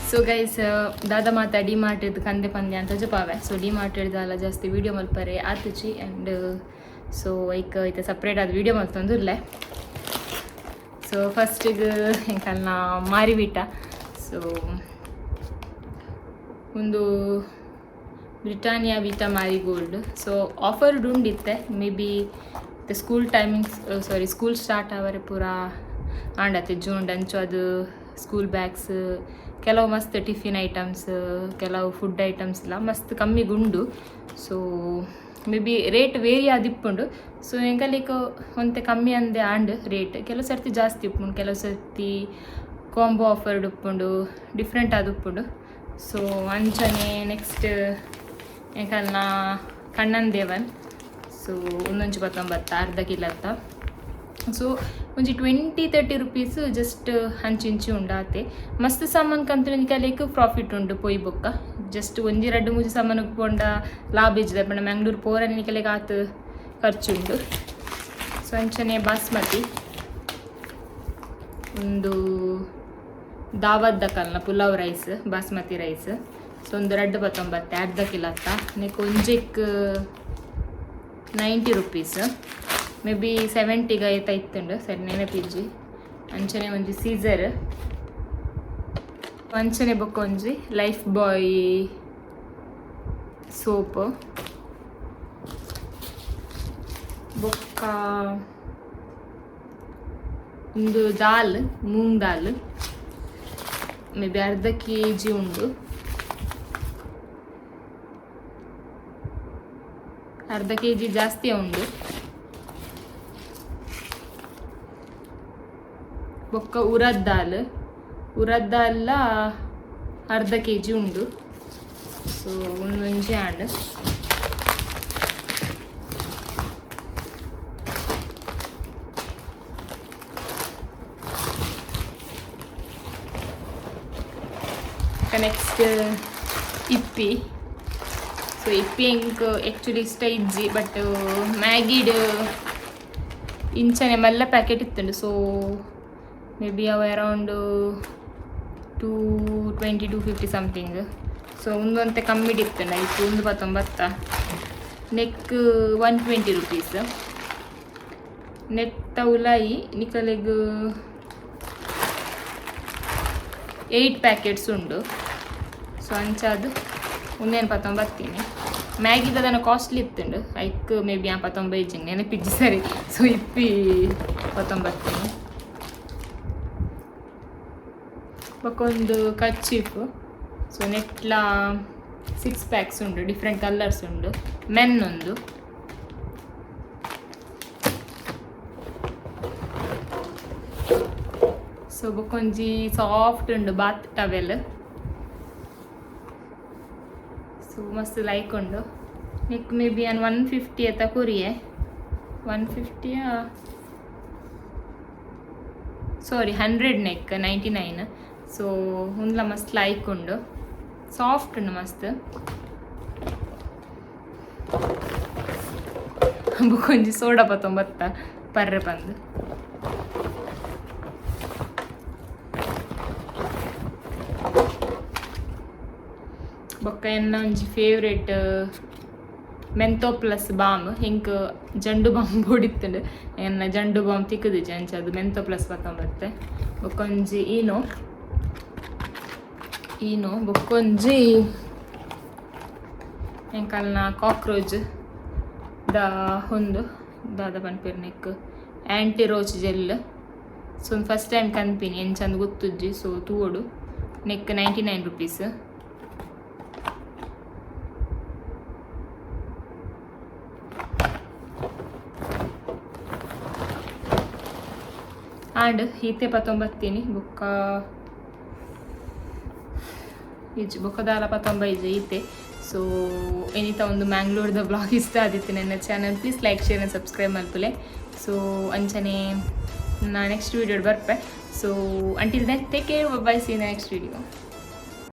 So guys ದಾದ ಮಾತಾ D ಮಾರ್ಟಿದ್ದು ಕಂದೆ ಪಂದ್ಯ ಅಂತ ಜಪಾವೆ. ಸೊ ಡಿ ಮಾರ್ಟಿಡ್ದಲ್ಲ ಜಾಸ್ತಿ ವೀಡಿಯೋ ಮಲ್ಪರೆ ಆತುಚಿ ಆ್ಯಂಡ್ ಸೊ ಐತೆ ಸಪ್ರೇಟ್ ಆದ ವೀಡಿಯೋ ಮಲ್ತೊಂದುರ್ಲೆ. ಸೊ ಫಸ್ಟಿಗೆ ಎಂಕಲ್ನ ಮಾರಿಬಿಟ್ಟ. ಸೊ ಒಂದು Britannia Vita Marigold. So offer ಉಂಡಿತ್ತೆ may be school timings school start ಆವರೆ ಪೂರ ಆಂಡತ್ತೆ ಜೂನ್ ಅಂಚು ಅದು ಸ್ಕೂಲ್ ಬ್ಯಾಗ್ಸ್ ಕೆಲವು ಮಸ್ತ್ ಟಿಫಿನ್ ಐಟಮ್ಸ್ ಕೆಲವು ಫುಡ್ ಐಟಮ್ಸ್ ಎಲ್ಲ ಮಸ್ತ್ ಕಮ್ಮಿಗುಂಡು. So may be rate vary ಆದಿಪ್ಪುಂಡು. ಸೊ ಎಂಕಲಿಕ ಒಂತೆ ಕಮ್ಮಿ ಅಂದೆ ಆಂಡ್ ರೇಟ್ ಕೆಲವು ಸರ್ತಿ ಜಾಸ್ತಿ ಉಪ್ಪುಂಡು, ಕೆಲವು ಸರ್ತಿ ಕಾಂಬೋ ಆಫರ್ಡ್ ಉಪ್ಪುಂಡು, ಡಿಫ್ರೆಂಟ್ ಆದ ಉಪ್ಪುಂಡು. ಸೊ ಅಂಚನೆ ನೆಕ್ಸ್ಟ್ ಎಂಕಲ್ನ ಕಣ್ಣನ್ ದೇವನ್. ಸೊ 119 ಅರ್ಧ ಕಿಲತ್ತ. ಸೊ ಒಂಜಿ 20-30 ರುಪೀಸ್ ಜಸ್ಟ್ ಹಂಚಿಂಚಿ ಉಂಡಾತೆ ಮಸ್ತ್ ಸಾಮಾನು ಕಂತು ಕಲಿಯಕ್ಕೆ ಪ್ರಾಫಿಟ್ ಉಂಡು ಪೊಯ್ ಬೊಕ್ಕ. ಜಸ್ಟ್ ಒಂಜಿ 2-3 ಸಾಮಾನು ಪೋಂಡ ಲಾಭ ಇಜ್ಜದ ಪಂಡ ಮ್ಯಾಂಗ್ಳೂರು ಪೋರನಿ ಕಲಿಯಕ್ಕೆ ಆತು ಖರ್ಚುಂಡು. ಸೊ ಅಂಚನೆ ಬಾಸ್ಮತಿ ಒಂದು ದಾವದ್ದ ಕಲ್ನ pulao rice basmati rice. So ಒಂದು 219 ಅರ್ಧ ಕಿಲತ್ತ. ನೆಕ್ ಒಂಜಿಕ್ 90 ರುಪೀಸ್ ಮೇ ಬಿ 70 ಐತ ಇತ್ತುಂಡು ಸರಿ ನೆನಪಿಜ್ಜಿ. ಅಂಚನೆ ಒಂಜಿ ಸೀಸರ್ ಅಂಚನೆ ಬೊಕ್ಕ ಒಂಜಿ ಲೈಫ್ ಬಾಯ್ ಸೋಪ್ ಬೊಕ್ಕ ಒಂದು ದಾಲ್ ಮೂಂಗ್ ದಾಲ್ ಮೇ ಬಿ ಅರ್ಧ kg ಉಂಡು. ಅರ್ಧ kg ಜಾಸ್ತಿ ಉಂಡು. ಬೊಕ್ಕ ಉರದ್ ದಾಲ್ ಅರ್ಧ kg ಉಂಡು. ಸೊ ಒಂದೊಂಜಿ and next Yippee. So Yippee ಹೆಂಗೆ ಆ್ಯಕ್ಚುಲಿ ಇಷ್ಟ ಇಜ್ಜಿ ಬಟ್ ಮ್ಯಾಗಿಡ್ ಇಂಚನೆ ಮಲ್ಲ ಪ್ಯಾಕೆಟ್ ಇತ್ತುಂಡು. ಸೊ ಮೇ ಬಿ ಅವ ಅರೌಂಡ್ 220-250 ಸಮಥಿಂಗ್. ಸೊ ಒಂದಂತೆ ಕಮ್ಮಿಡ್ ಇತ್ತುಂಡು ಐತು 119. ನೆಕ್ 120 ರುಪೀಸ್. ನೆತ್ತ ಉಲಾಯಿ ನಿಕಲೆಗ್ 8 ಪ್ಯಾಕೆಟ್ಸ್ ಉಂಡು. ಸೊ ಅಂಚಾದು 119. ಮ್ಯಾಗಿದ ಅದನ್ನು ಕಾಸ್ಟ್ಲಿ ಇತ್ತುಂಡು ಐಕ್ ಮೇ ಬಿ 49 ನೆನಪಿಜ್ಜಿ ಸರಿ. So Yippee 19. ಬೊಕ್ಕೊಂದು ಕರ್ಚೀಫ್. ಸೊ ನೆಟ್ಲ 6 ಪ್ಯಾಕ್ಸ್ ಉಂಡು, ಡಿಫ್ರೆಂಟ್ ಕಲರ್ಸ್ ಉಂಡು. ಮೆನ್ ಒಂದು. ಸೊ ಬೊಕ್ಕೊಂಜಿ ಸಾಫ್ಟ್ ಉಂಡು ಬಾತ್ ಟವೆಲ್. ಸೊ ಮಸ್ತ್ ಲೈಕ್ ಉಂಡು. ನೆಕ್ ಮೇ ಬಿ 150 ಎತ್ತ ಕೊರಿಯೆ 150 ಸಾರಿ 100 ನೆಕ್ 99. ಸೊ ಉಂದ್ಲ ಮಸ್ತ್ ಲೈಕ್ ಉಂಡು, ಸಾಫ್ಟ್ ಉಂಡು ಮಸ್ತ್. ಬೊಕೊಂಜಿ ಸೋಡಾ 19 ಪರ್ರೆ ಪಂದು. ಬೊಕ್ಕ ಎನ್ನ ಒಂಜಿ ಫೇವ್ರೇಟ್ ಮೆಂತೋ ಪ್ಲಸ್ ಬಾಮ್. ಹಿಂಗೆ ಜಂಡು ಬಾಂಬ್ ಬೋಡಿತ್ತುಂಡು ಎನ್ನ ಜಂಡು ಬಾಂಬ್ ತಿಕ್ಕದಿಜ್ಜಿ ಅಂಚದು ಮೆಂತೋ ಪ್ಲಸ್ 19. ಬೊಕ್ಕೊಂಜಿ ಈನೋ ಬೊಕ್ಕೊಂಜಿ ಎಂಕಲ್ನ ಕಾಕ್ರೋಚ್ ದ ಒಂದು ದಾದ ಪನ್ಪೇರು ನೆಕ್ ಆ್ಯಂಟಿ ರೋಚ್ ಜೆಲ್. ಸೊ ಒಂದು ಫಸ್ಟ್ ಟೈಮ್ ಕನ್ಪಿನಿ ಎಂಚಂದು ಗೊತ್ತುಜ್ಜಿ. ಸೊ ತೂವೋಡು ನೆಕ್ 99 ರುಪೀಸ್. ಆ್ಯಂಡ್ ಈತೆ 19 ಬೊಕ್ಕ ಇಜ್ಜಿ ಬೊಕ್ಕದಾಲ 19 ಈತೆ. ಸೊ ಎನಿತ ಒಂದು ಮ್ಯಾಂಗ್ಳೂರ್ದ ಬ್ಲಾಗ್ ಇಷ್ಟ ಆದಿತ್ತು ನನ್ನ channel please like share and subscribe ಮಲ್ಪುಲೆ. ಸೊ ಅಂಚನೆ ನಾ ನೆಕ್ಸ್ಟ್ ವೀಡಿಯೋ ಬರ್ಪೆ. So until then take care, bye, see next video.